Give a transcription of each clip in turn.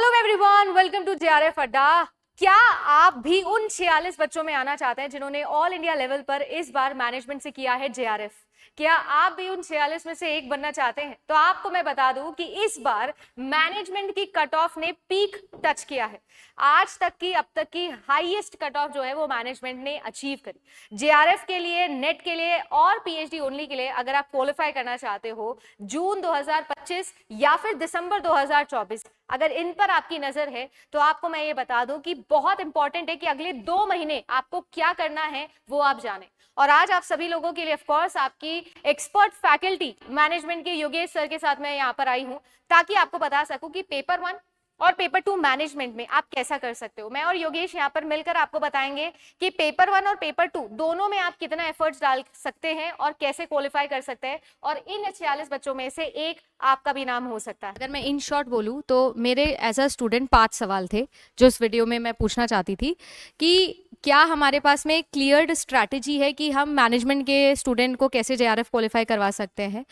Hello everyone, welcome to JRF Adda. क्या आप भी उन 46 बच्चों में आना चाहते हैं जिन्होंने ऑल इंडिया लेवल पर इस बार मैनेजमेंट से किया है जेआरएफ? क्या आप भी उन 46 में से एक बनना चाहते हैं? तो आपको मैं बता दूं कि इस बार मैनेजमेंट की कट ऑफ ने पीक टच किया है। आज तक की अब तक की हाईएस्ट कट ऑफ जो है वो मैनेजमेंट ने अचीव करी। जेआरएफ के लिए, नेट के लिए और पीएचडी ओनली के लिए अगर आप क्वालिफाई करना चाहते हो जून 2025 या फिर दिसंबर 2024, अगर इन पर आपकी नजर है तो आपको मैं ये बता दूं कि बहुत इंपॉर्टेंट है कि अगले 2 महीने आपको क्या करना है वो आप जाने। और आज आप सभी लोगों के लिए ऑफ कोर्स आपकी एक्सपर्ट फैकल्टी मैनेजमेंट के योगेश सर के साथ मैं यहाँ पर आई हूँ ताकि आपको बता सकूं कि पेपर 1 और पेपर 2 मैनेजमेंट में आप कैसा कर सकते हो। मैं और योगेश यहाँ पर मिलकर आपको बताएंगे कि पेपर 1 और पेपर 2 दोनों में आप कितना एफर्ट्स डाल सकते हैं और कैसे क्वालिफाई कर सकते हैं, और इन 46 बच्चों में से एक आपका भी नाम हो सकता है। अगर मैं इन शॉर्ट बोलूँ तो मेरे एज अ स्टूडेंट 5 सवाल थे जो इस वीडियो में मैं पूछना चाहती थी कि क्या हमारे पास में एक क्लियर्ड स्ट्रैटेजी है कि हम मैनेजमेंट के स्टूडेंट को कैसे जेआरएफ क्वालिफाई करवा सकते हैं?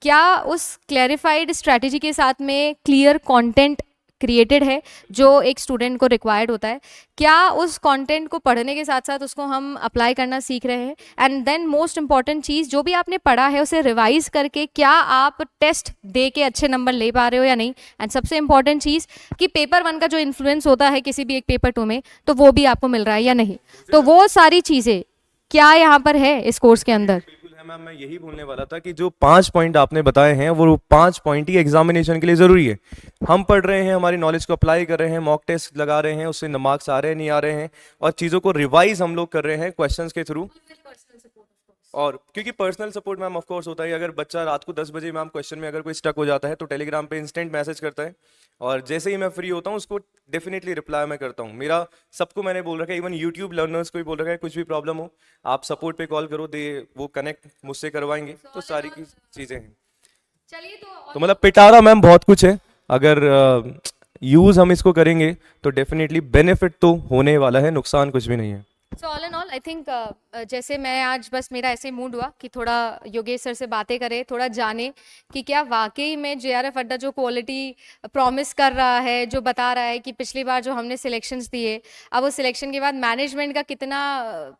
क्या उस क्लैरिफाइड स्ट्रैटेजी के साथ में क्लियर कंटेंट क्रिएटेड है जो एक स्टूडेंट को रिक्वायर्ड होता है? क्या उस कंटेंट को पढ़ने के साथ साथ उसको हम अप्लाई करना सीख रहे हैं? एंड देन मोस्ट इंपॉर्टेंट चीज़, जो भी आपने पढ़ा है उसे रिवाइज करके क्या आप टेस्ट दे के अच्छे नंबर ले पा रहे हो या नहीं? एंड सबसे इंपॉर्टेंट चीज़ कि पेपर 1 का जो इन्फ्लुएंस होता है किसी भी एक पेपर 2 में, तो वो भी आपको मिल रहा है या नहीं? तो वो सारी चीज़ें क्या यहाँ पर है इस कोर्स के अंदर? मैम, मैं यही बोलने वाला था कि जो 5 पॉइंट आपने बताए हैं वो 5 पॉइंट ही एग्जामिनेशन के लिए ज़रूरी है। हम पढ़ रहे हैं, हमारी नॉलेज को अप्लाई कर रहे हैं, मॉक टेस्ट लगा रहे हैं, उससे मार्क्स आ रहे हैं नहीं आ रहे हैं, और चीज़ों को रिवाइज हम लोग कर रहे हैं क्वेश्चंस के थ्रू। और क्योंकि personal support ma'am of course होता है। अगर बच्चा रात को 10 बजे मैम क्वेश्चन में अगर कोई स्टक हो जाता है तो टेलीग्राम पे इंस्टेंट मैसेज करता है, और जैसे ही मैं फ्री होता हूँ उसको डेफिनेटली रिप्लाई मैं करता हूँ। मेरा सबको मैंने बोल रखा है, इवन यूट्यूब लर्नर्स को भी बोल रखा है, कुछ भी प्रॉब्लम हो आप सपोर्ट पे कॉल करो, दे वो कनेक्ट मुझसे करवाएंगे। तो सारी की चीज़ें हैं। चलिए तो मतलब पिटारा मैम बहुत कुछ है। अगर यूज़ हम इसको करेंगे तो डेफिनेटली बेनिफिट तो होने वाला है, नुकसान कुछ भी नहीं है। So all and all I think जैसे मैं आज बस मेरा ऐसे मूड हुआ कि थोड़ा योगेश सर से बातें करें, थोड़ा जाने कि क्या वाकई में जेआरएफ अड्डा जो क्वालिटी प्रॉमिस कर रहा है, जो बता रहा है कि पिछली बार जो हमने सिलेक्शंस दिए, अब वो सिलेक्शन के बाद मैनेजमेंट का कितना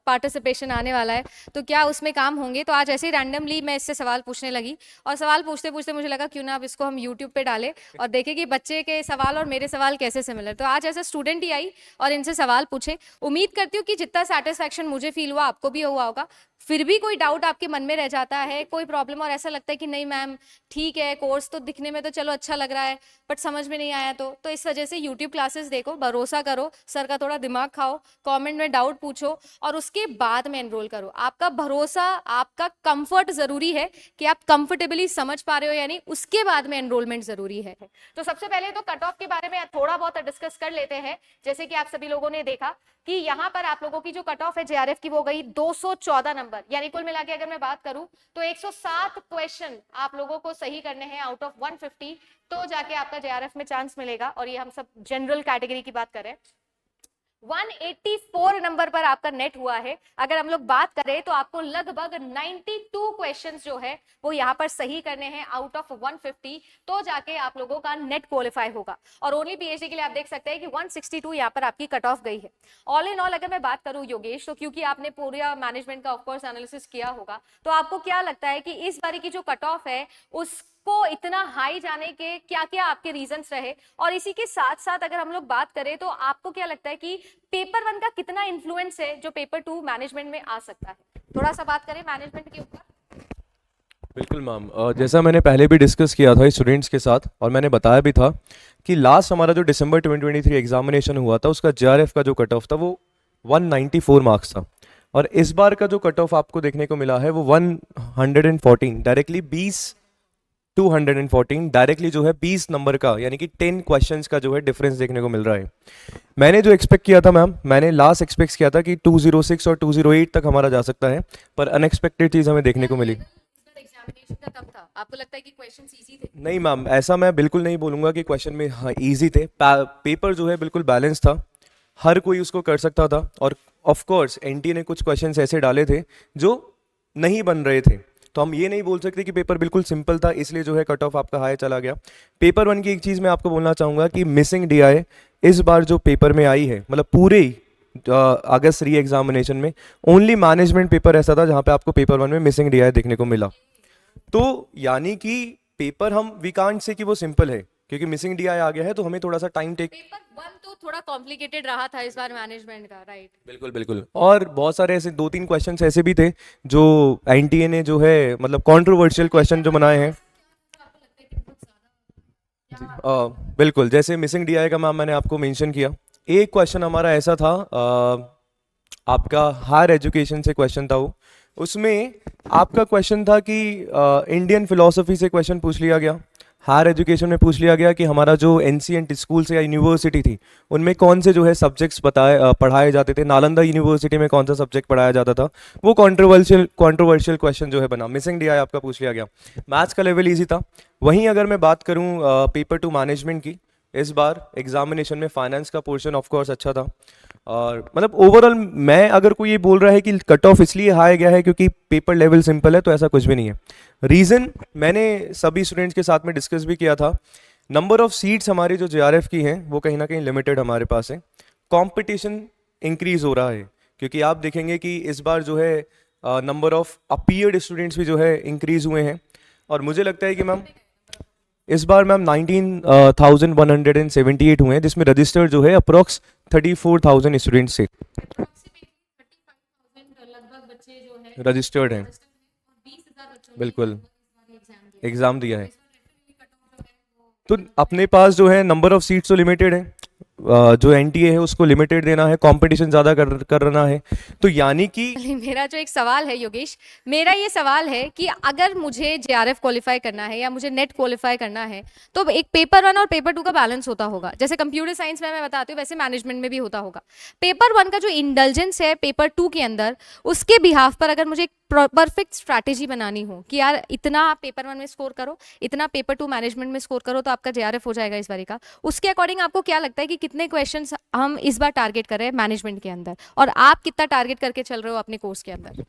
पार्टिसिपेशन आने वाला है, तो क्या उसमें काम होंगे? तो आज ऐसे ही रैंडमली मैं इससे सवाल पूछने लगी, और सवाल पूछते पूछते मुझे लगा क्यों ना अब इसको हम यूट्यूब पे डालें और देखें कि बच्चे के सवाल और मेरे सवाल कैसे सिमिलर। तो आज ऐसा स्टूडेंट ही आई और इनसे सवाल पूछे। उम्मीद करती हूँ कि जितना सेटिस्फैक्शन मुझे फील हुआ आपको भी हुआ होगा। फिर भी कोई डाउट आपके मन में रह जाता है, कोई प्रॉब्लम, और ऐसा लगता है कि नहीं मैम ठीक है, कोर्स तो दिखने में तो चलो अच्छा लग रहा है बट समझ में नहीं आया, तो इस वजह से यूट्यूब क्लासेस देखो, भरोसा करो, सर का थोड़ा दिमाग खाओ, कमेंट में डाउट पूछो और उसके बाद में एनरोल करो। आपका भरोसा, आपका कंफर्ट जरूरी है कि आप कंफर्टेबली समझ पा रहे हो या नहीं, उसके बाद में एनरोलमेंट जरूरी है। तो सबसे पहले तो कट ऑफ के बारे में थोड़ा बहुत डिस्कस कर लेते हैं। जैसे कि आप सभी लोगों ने देखा कि यहाँ पर आप लोगों की जो कट ऑफ है जेआरएफ की वो गई 214 नंबर, यानी कुल मिला के अगर मैं बात करूं तो 107 क्वेश्चन आप लोगों को सही करने हैं आउट ऑफ 150, तो जाके आपका जेआरएफ में चांस मिलेगा। और ये हम सब जनरल कैटेगरी की बात करें, 184 नंबर पर आपका नेट हुआ है। अगर हम लोग बात करें तो आपको लगभग 92 क्वेश्चंस जो है वो यहाँ पर सही करने हैं आउट ऑफ 150, तो जाके आप लोगों का नेट क्वालिफाई होगा। और ओनली पीएचडी के लिए आप देख सकते हैं कि 162 यहाँ पर आपकी कट ऑफ गई है। ऑल इन ऑल अगर मैं बात करूं योगेश, तो क्योंकि आपने पूरा मैनेजमेंट का ऑफकोर्स एनालिसिस किया होगा, तो आपको क्या लगता है कि इस बारी की जो कट ऑफ है उसको इतना हाई जाने के क्या क्या आपके रीजंस रहे? और इसी के साथ साथ अगर हम लोग बात करें तो आपको क्या लगता है कि पेपर 1 का कितना इन्फ्लुएंस है जो पेपर 2 मैनेजमेंट में आ सकता है? थोड़ा सा बात करें मैनेजमेंट के ऊपर। बिल्कुल मैम, जैसा मैंने पहले भी डिस्कस किया था स्टूडेंट्स के साथ, और मैंने बताया भी था कि लास्ट हमारा जो दिसंबर 2023 एग्जामिनेशन हुआ था उसका जेआरएफ का जो कट ऑफ था वो 194 मार्क्स था, और इस बार का जो कट ऑफ आपको देखने को मिला है वो 114 डायरेक्टली 214 डायरेक्टली जो है 20 नंबर का, यानी कि 10 क्वेश्चंस का जो है डिफरेंस देखने को मिल रहा है। मैंने जो एक्सपेक्ट किया था मैम, मैंने लास्ट एक्सपेक्ट किया था कि 206 और 208 तक हमारा जा सकता है, पर अनएक्सपेक्टेड चीज़ हमें देखने को मिली। आपको लगता है कि क्वेश्चंस इजी थे? नहीं मैम, ऐसा मैं बिल्कुल नहीं बोलूँगा कि क्वेश्चन में हाँ इजी थे। पेपर जो है बिल्कुल बैलेंस था, हर कोई उसको कर सकता था, और ऑफ कोर्स एनटी ने कुछ क्वेश्चंस ऐसे डाले थे जो नहीं बन रहे थे, तो हम ये नहीं बोल सकते कि पेपर बिल्कुल सिंपल था इसलिए जो है कट ऑफ आपका हाई चला गया। पेपर वन की एक चीज़ मैं आपको बोलना चाहूँगा कि मिसिंग डीआई इस बार जो पेपर में आई है, मतलब पूरे ही अगस्त री एग्जामिनेशन में ओनली मैनेजमेंट पेपर ऐसा था जहाँ पे आपको पेपर वन में मिसिंग डीआई देखने को मिला। तो यानी कि पेपर हम वी कांट से कि वो सिंपल है, क्योंकि मिसिंग डीआई आ गया है तो हमें थोड़ा सा टाइम टेक। पेपर वन तो थोड़ा कॉम्प्लिकेटेड रहा था इस बार मैनेजमेंट का, राइट? बिल्कुल बिल्कुल, और बहुत सारे ऐसे 2-3 क्वेश्चंस ऐसे भी थे जो एनटीए ने जो है मतलब कंट्रोवर्शियल क्वेश्चन जो बनाए हैं। बिल्कुल, जैसे मिसिंग डीआई का मैम मैंने आपको मेंशन किया, एक क्वेश्चन हमारा ऐसा था आपका हायर एजुकेशन से क्वेश्चन था वो, उसमें आपका क्वेश्चन था कि इंडियन फिलोसफी से क्वेश्चन पूछ लिया गया। हायर एजुकेशन में पूछ लिया गया कि हमारा जो एंशिएंट स्कूल्स या यूनिवर्सिटी थी उनमें कौन से जो है सब्जेक्ट्स पढ़ाए जाते थे, नालंदा यूनिवर्सिटी में कौन सा सब्जेक्ट पढ़ाया जाता था। वो कंट्रोवर्शियल क्वेश्चन जो है बना, मिसिंग डीआई आपका पूछ लिया गया। मैथ्स का लेवल ईजी था। वहीं अगर मैं बात करूं पेपर टू मैनेजमेंट की, इस बार एग्जामिनेशन में फाइनेंस का पोर्शन ऑफ कोर्स अच्छा था। और मतलब ओवरऑल मैं अगर कोई ये बोल रहा है कि कट ऑफ इसलिए हाई गया है क्योंकि पेपर लेवल सिंपल है, तो ऐसा कुछ भी नहीं है। रीज़न मैंने सभी स्टूडेंट्स के साथ में डिस्कस भी किया था, नंबर ऑफ सीट्स हमारी जो जेआरएफ की हैं वो कहीं ना कहीं लिमिटेड हमारे पास है। कंपटीशन इंक्रीज हो रहा है क्योंकि आप देखेंगे कि इस बार जो है नंबर ऑफ अपीयर्ड स्टूडेंट्स भी जो है इंक्रीज हुए हैं। और मुझे लगता है कि मैम इस बार मैम 19,178 हुए हैं, जिसमें रजिस्टर्ड जो है अप्रोक्स 34,000 स्टूडेंट्स से लगभग बच्चे जो है रजिस्टर्ड हैं। 20,000 बच्चों बिल्कुल, एग्जाम एग्ज़ाम दिया है। तो अपने पास जो है नंबर ऑफ सीट्स तो लिमिटेड है, जो एनटीए है उसको लिमिटेड देना है, कंपटीशन ज़्यादा करना है, तो यानी कि मेरा जो एक सवाल है योगेश, मेरा ये सवाल है कि अगर मुझे जेआरएफ क्वालिफाई करना है या मुझे नेट क्वालिफाई करना है तो एक पेपर वन और पेपर टू का बैलेंस होता होगा। जैसे कंप्यूटर साइंस में मैं बताती हूँ वैसे मैनेजमेंट में भी होता होगा। पेपर वन का जो इंडल्जेंस है पेपर टू के अंदर, उसके बिहाफ पर अगर मुझे एक परफेक्ट स्ट्रैटेजी बनानी हो कि यार इतना आप पेपर वन में स्कोर करो, इतना पेपर टू मैनेजमेंट में स्कोर करो, तो आपका जेआरएफ हो जाएगा इस बारी का, उसके अकॉर्डिंग आपको क्या लगता है कि कितने क्वेश्चंस हम इस बार टारगेट कर रहे हैं मैनेजमेंट के अंदर, और आप कितना टारगेट करके चल रहे हो अपने कोर्स के अंदर?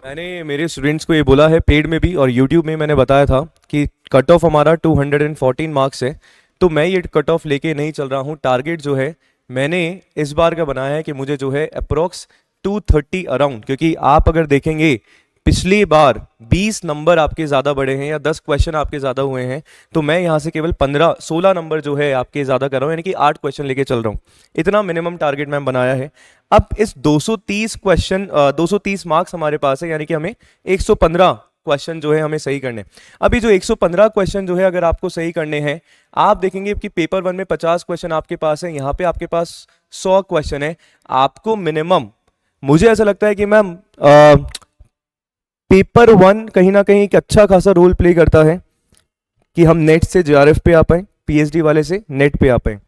मैंने मेरे स्टूडेंट्स को ये बोला है, पेड में भी और यूट्यूब में मैंने बताया था कि कट ऑफ हमारा 214 मार्क्स है, तो मैं ये कट ऑफ लेके नहीं चल रहा हूँ। टारगेट जो है मैंने इस बार का बनाया है कि मुझे जो है अप्रोक्स 230 अराउंड, क्योंकि आप अगर देखेंगे पिछली बार 20 नंबर आपके ज़्यादा बढ़े हैं या 10 क्वेश्चन आपके ज़्यादा हुए हैं, तो मैं यहाँ से केवल 15-16 नंबर जो है आपके ज़्यादा कर रहा हूँ, यानी कि 8 क्वेश्चन लेके चल रहा हूँ। इतना मिनिमम टारगेट मैंने बनाया है। अब इस 230 मार्क्स हमारे पास है, यानी कि हमें 115 क्वेश्चन जो है हमें सही करने। अभी जो 115 क्वेश्चन जो है अगर आपको सही करने हैं, आप देखेंगे कि पेपर वन में 50 क्वेश्चन आपके पास है, यहाँ पे आपके पास 100 क्वेश्चन है। आपको मिनिमम, मुझे ऐसा लगता है कि मैम पेपर वन कहीं ना कहीं एक अच्छा खासा रोल प्ले करता है कि हम नेट से जेआरएफ पे आ पाए, पीएचडी वाले से नेट पे आ पाए।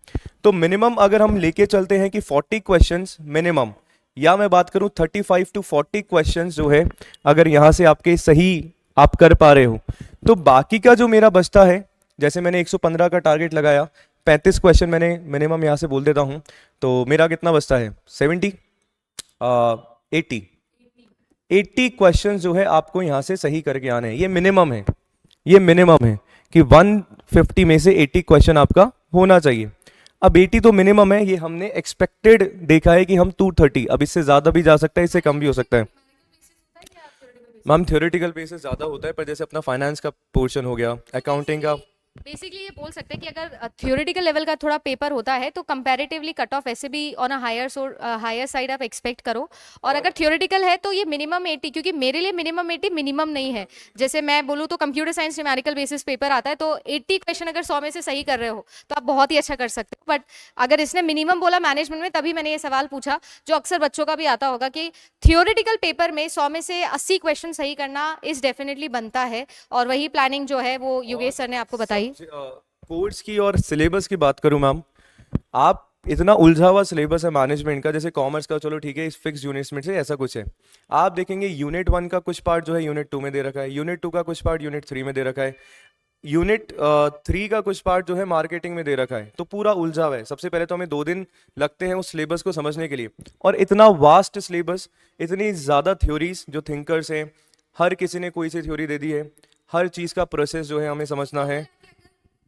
तो मिनिमम अगर हम लेके चलते हैं कि 40 क्वेश्चंस मिनिमम, या मैं बात करूं 35 टू 40 क्वेश्चंस जो है अगर यहाँ से आपके सही आप कर पा रहे हो, तो बाकी का जो मेरा बचता है, जैसे मैंने 115 का टारगेट लगाया, 35 क्वेश्चन मैंने मिनिमम यहाँ से बोल देता हूँ, तो मेरा कितना बचता है 80 क्वेश्चंस जो है आपको यहाँ से सही करके आने हैं। ये मिनिमम है, ये मिनिमम है कि 150 में से 80 क्वेश्चन आपका होना चाहिए। अब 80 तो मिनिमम है, ये हमने एक्सपेक्टेड देखा है कि हम 230, अब इससे ज़्यादा भी जा सकता है, इससे कम भी हो सकता है। मैम थ्योरेटिकल बेसिस ज़्यादा होता है, पर जैसे अपना फाइनेंस का पोर्शन हो गया, अकाउंटिंग का, बेसिकली ये बोल सकते हैं कि अगर थ्योरेटिकल लेवल का थोड़ा पेपर होता है तो कंपैरेटिवली कट ऑफ ऐसे भी ऑन अ हायर साइड आप एक्सपेक्ट करो। और अगर थ्योरेटिकल है तो ये मिनिमम 80, क्योंकि मेरे लिए मिनिमम 80 मिनिमम नहीं है। जैसे मैं बोलूँ तो computer science numerical basis paper आता है, तो 80 क्वेश्चन अगर 100 में से सही कर रहे हो तो आप बहुत ही अच्छा कर सकते हो। बट अगर इसने मिनिमम बोला मैनेजमेंट में, तभी मैंने ये सवाल पूछा जो अक्सर बच्चों का भी आता होगा कि थियोरेटिकल पेपर में 100 में से 80 क्वेश्चन सही करना इस डेफिनेटली बनता है, और वही प्लानिंग जो है वो योगेश सर ने आपको बताई। कोर्स की और सिलेबस की बात करूं मैम, आप इतना उलझा हुआ सिलेबस है मैनेजमेंट का, जैसे कॉमर्स का चलो ठीक है इस फिक्स यूनिट्स में से ऐसा कुछ है, आप देखेंगे यूनिट 1 का कुछ पार्ट जो है यूनिट 2 में दे रखा है, यूनिट 2 का कुछ पार्ट यूनिट 3 में दे रखा है, यूनिट 3 का कुछ पार्ट जो है मार्केटिंग में दे रखा है, तो पूरा उलझा हुआ है। सबसे पहले तो हमें 2 दिन लगते हैं उस सिलेबस को समझने के लिए, और इतना वास्ट सिलेबस, इतनी ज़्यादा थ्योरीज जो थिंकर्स हैं, हर किसी ने कोई सी थ्योरी दे दी है, हर चीज़ का प्रोसेस जो है हमें समझना है।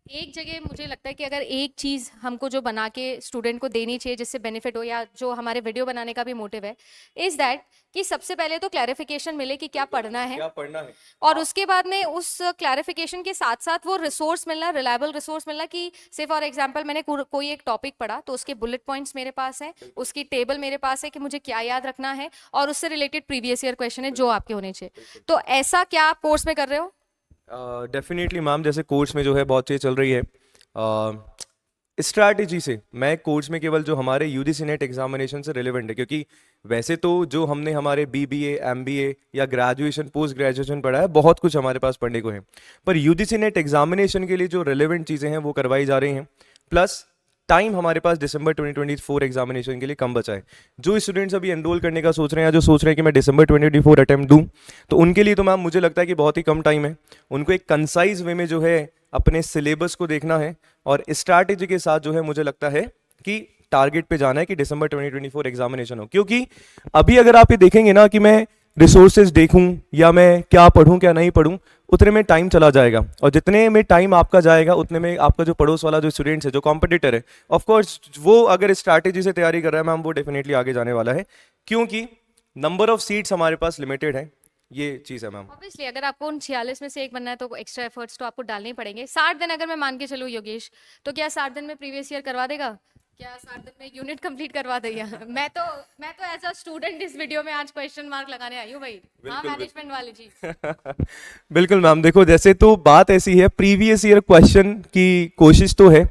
एक जगह मुझे लगता है कि अगर एक चीज़ हमको जो बना के स्टूडेंट को देनी चाहिए जिससे बेनिफिट हो, या जो हमारे वीडियो बनाने का भी मोटिव है, इज़ दैट कि सबसे पहले तो क्लैरिफिकेशन मिले कि क्या पढ़ना है, क्या पढ़ना है। और उसके बाद में उस क्लैरिफिकेशन के साथ साथ वो रिसोर्स मिलना, रिलायबल रिसोर्स मिलना, कि से फॉर एग्जांपल मैंने कोई एक टॉपिक पढ़ा तो उसके बुलेट पॉइंट्स मेरे पास है, उसकी टेबल मेरे पास है कि मुझे क्या याद रखना है, और उससे रिलेटेड प्रीवियस ईयर क्वेश्चन है जो आपके होने चाहिए। तो ऐसा क्या आप कोर्स में कर रहे हो? डेफिनेटली मैम, जैसे कोर्स में जो है बहुत चीज़ चल रही है स्ट्रैटेजी से। मैं कोर्स में केवल जो हमारे यूजीसी नेट एग्जामिनेशन से रिलेवेंट है, क्योंकि वैसे तो जो हमने हमारे बीबीए, एमबीए या ग्रेजुएशन, पोस्ट ग्रेजुएशन पढ़ा है, बहुत कुछ हमारे पास पढ़ने को है, पर यूजीसी नेट एग्जामिनेशन के लिए जो रिलेवेंट चीज़ें हैं वो करवाई जा रही हैं। प्लस टाइम हमारे पास दिसंबर 2024 एग्जामिनेशन के लिए कम बचा है। जो स्टूडेंट्स अभी एनरोल करने का सोच रहे हैं या जो सोच रहे हैं कि मैं दिसंबर 2024 अटेम्प्ट दूं, तो उनके लिए तो मैम मुझे लगता है कि बहुत ही कम टाइम है। उनको एक कंसाइज वे में जो है अपने सिलेबस को देखना है, और स्ट्रैटेजी के साथ जो है मुझे लगता है कि टारगेट पे जाना है कि दिसंबर 2024 एग्जामिनेशन हो। क्योंकि अभी अगर आप ये देखेंगे ना कि मैं रिसोर्सेज देखूं या मैं क्या पढ़ूं क्या नहीं पढ़ूं, उतने में टाइम चला जाएगा, और जितने में टाइम आपका जाएगा उतने में आपका जो पड़ोस वाला जो स्टूडेंट्स है, जो कॉम्पिटिटर है, ऑफ कोर्स वो अगर स्ट्रैटेजी से तैयारी कर रहा है मैम, वो डेफिनेटली आगे जाने वाला है, क्योंकि नंबर ऑफ सीट्स हमारे पास लिमिटेड है। ये चीज़ है मैम। ऑब्वियसली अगर आपको उन 46 में से एक बनना है तो एक्स्ट्रा एफर्ट्स तो आपको डालने ही पड़ेंगे। 60 दिन अगर मैं मान के चलूँ योगेश, तो क्या 60 दिन में प्रीवियस ईयर करवा देगा? क्या 60 दिन में यूनिट कंप्लीट करवा देगा? मैं तो एज अ स्टूडेंट इस वीडियो में आज क्वेश्चन मार्क लगाने आई हूँ भाई। हाँ, मैनेजमेंट वाले जी। बिल्कुल मैम, देखो जैसे तो बात ऐसी है, प्रीवियस ईयर क्वेश्चन की कोशिश तो है,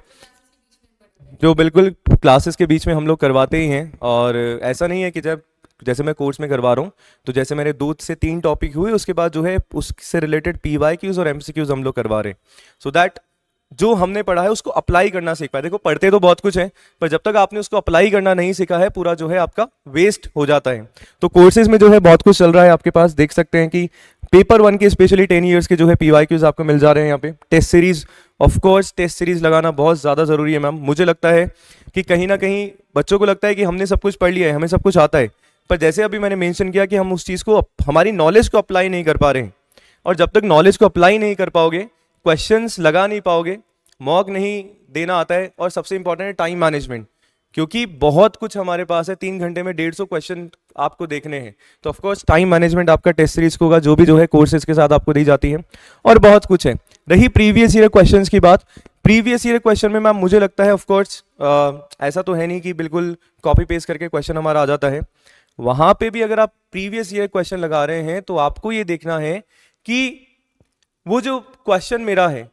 जो बिल्कुल क्लासेस के बीच में हम लोग करवाते ही हैं। और ऐसा नहीं है कि जब जैसे मैं कोर्स में करवा रहा हूँ तो जैसे मेरे 2 से 3 टॉपिक हुए, उसके बाद जो है उससे रिलेटेड पीवाईक्यूज और एमसीक्यूज हम लोग करवा रहे हैं, सो दैट जो हमने पढ़ा है उसको अप्लाई करना सीख पाए। देखो पढ़ते तो बहुत कुछ है, पर जब तक आपने उसको अप्लाई करना नहीं सीखा है, पूरा जो है आपका वेस्ट हो जाता है। तो कोर्सेज में जो है बहुत कुछ चल रहा है आपके पास, देख सकते हैं कि पेपर 1 के स्पेशली 10 ईयर्स के जो है पीवाईक्यूज आपको मिल जा रहे हैं यहाँ पे। Test series, of course test series लगाना बहुत ज़्यादा ज़रूरी है मैम। मुझे लगता है कि कहीं ना कहीं बच्चों को लगता है कि हमने सब कुछ पढ़ लिया है, हमें सब कुछ आता है, पर जैसे अभी मैंने मेंशन किया कि हम उस चीज़ को, हमारी नॉलेज को अप्लाई नहीं कर पा रहे हैं, और जब तक नॉलेज को अप्लाई नहीं कर पाओगे, क्वेश्चंस लगा नहीं पाओगे, मॉक नहीं देना आता है, और सबसे इंपॉर्टेंट है टाइम मैनेजमेंट, क्योंकि बहुत कुछ हमारे पास है, 3 घंटे में 150 क्वेश्चन आपको देखने हैं। तो ऑफकोर्स टाइम मैनेजमेंट आपका टेस्ट सीरीज को होगा, जो भी जो है कोर्सेज के साथ आपको दी जाती है, और बहुत कुछ है। रही प्रीवियस ईयर क्वेश्चंस की बात, प्रीवियस ईयर क्वेश्चन में मैम मुझे लगता है ऑफकोर्स ऐसा तो है नहीं कि बिल्कुल कॉपी पेस्ट करके क्वेश्चन हमारा आ जाता है। वहां पे भी अगर आप प्रीवियस ईयर क्वेश्चन लगा रहे हैं तो आपको ये देखना है कि वो जो क्वेश्चन मेरा है,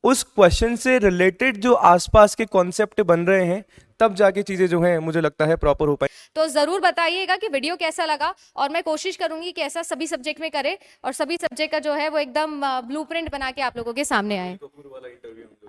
उस क्वेश्चन से रिलेटेड जो आसपास के कॉन्सेप्ट बन रहे हैं, तब जाके चीजें जो हैं मुझे लगता है प्रॉपर हो पाए। तो जरूर बताइएगा कि वीडियो कैसा लगा, और मैं कोशिश करूंगी कि ऐसा सभी सब्जेक्ट में करे, और सभी सब्जेक्ट का जो है वो एकदम ब्लूप्रिंट बना के आप लोगों के सामने आए।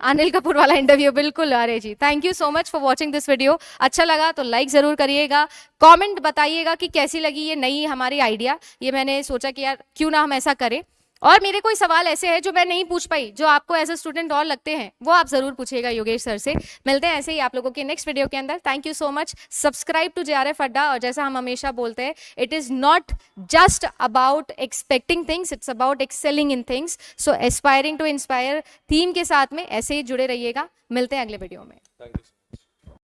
अनिल कपूर वाला इंटरव्यू, बिल्कुल। अरे जी, thank you so much for watching this video. अच्छा लगा तो लाइक जरूर करिएगा, कमेंट बताइएगा कि कैसी लगी ये नई हमारी आइडिया। ये मैंने सोचा कि यार क्यों ना हम ऐसा करें, और मेरे कोई सवाल ऐसे हैं जो मैं नहीं पूछ पाई, जो आपको एज अ स्टूडेंट और लगते हैं, वो आप जरूर पूछिएगा योगेश सर से। मिलते हैं ऐसे ही आप लोगों के नेक्स्ट वीडियो के अंदर। Thank you so much. Subscribe to JRF Adda, और जैसा हम हमेशा बोलते हैं, it is not just about expecting things, it's about excelling in things. So aspiring to inspire theme के साथ में ऐसे ही जुड़े रहिएगा। मिलते हैं अगले वीडियो में। Thank you.